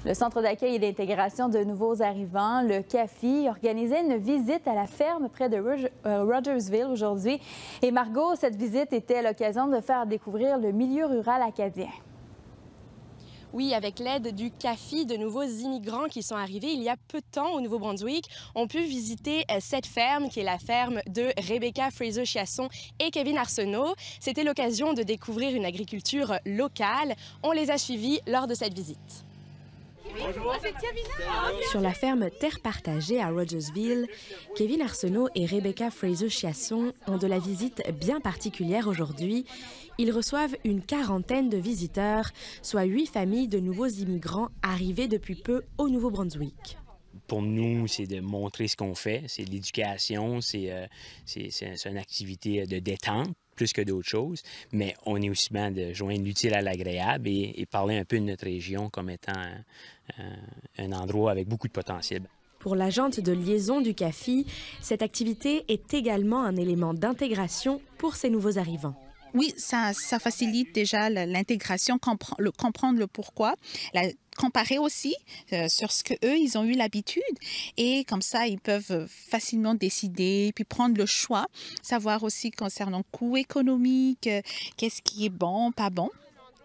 Le Centre d'accueil et d'intégration de nouveaux arrivants, le CAFI, organisait une visite à la ferme près de Rogersville aujourd'hui. Et Margot, cette visite était l'occasion de faire découvrir le milieu rural acadien. Oui, avec l'aide du CAFI, de nouveaux immigrants qui sont arrivés il y a peu de temps au Nouveau-Brunswick, on peut visiter cette ferme qui est la ferme de Rebecca Fraser-Chiasson et Kevin Arsenault. C'était l'occasion de découvrir une agriculture locale. On les a suivis lors de cette visite. Bonjour. Sur la ferme Terre partagée à Rogersville, Kevin Arsenault et Rebecca Fraser-Chiasson ont de la visite bien particulière aujourd'hui. Ils reçoivent une quarantaine de visiteurs, soit 8 familles de nouveaux immigrants arrivés depuis peu au Nouveau-Brunswick. Pour nous, c'est de montrer ce qu'on fait, c'est de l'éducation, c'est une activité de détente plus que d'autres choses, mais on est aussi bien de joindre l'utile à l'agréable et parler un peu de notre région comme étant un endroit avec beaucoup de potentiel. Pour l'agente de liaison du CAFI, cette activité est également un élément d'intégration pour ces nouveaux arrivants. Oui, ça facilite déjà l'intégration, comprendre le pourquoi, comparer aussi sur ce qu'eux, ils ont eu l'habitude. Et comme ça, ils peuvent facilement décider, puis prendre le choix, savoir aussi concernant coût économique, qu'est-ce qui est bon, pas bon.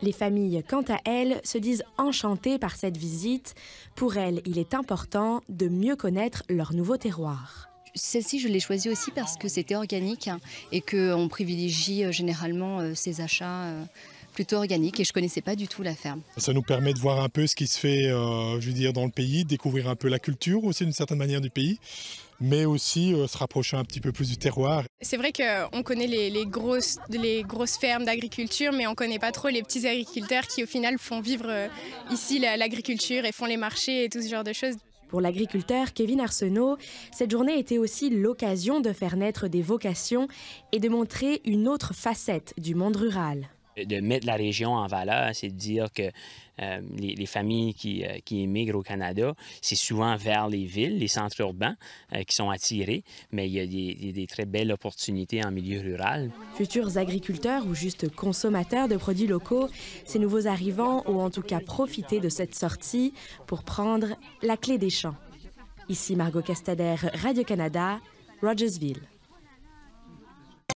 Les familles, quant à elles, se disent enchantées par cette visite. Pour elles, il est important de mieux connaître leur nouveau terroir. Celle-ci, je l'ai choisie aussi parce que c'était organique et qu'on privilégie généralement ces achats plutôt organiques et je ne connaissais pas du tout la ferme. Ça nous permet de voir un peu ce qui se fait je veux dire, dans le pays, découvrir un peu la culture aussi d'une certaine manière du pays, mais aussi se rapprocher un petit peu plus du terroir. C'est vrai qu'on connaît les grosses fermes d'agriculture, mais on ne connaît pas trop les petits agriculteurs qui au final font vivre ici l'agriculture et font les marchés et tout ce genre de choses. Pour l'agriculteur Kevin Arsenault, cette journée était aussi l'occasion de faire naître des vocations et de montrer une autre facette du monde rural. De mettre la région en valeur, c'est de dire que les familles qui émigrent au Canada, c'est souvent vers les villes, les centres urbains qui sont attirés, mais il y a des très belles opportunités en milieu rural. Futurs agriculteurs ou juste consommateurs de produits locaux, ces nouveaux arrivants ont en tout cas profité de cette sortie pour prendre la clé des champs. Ici Margot Castader, Radio-Canada, Rogersville.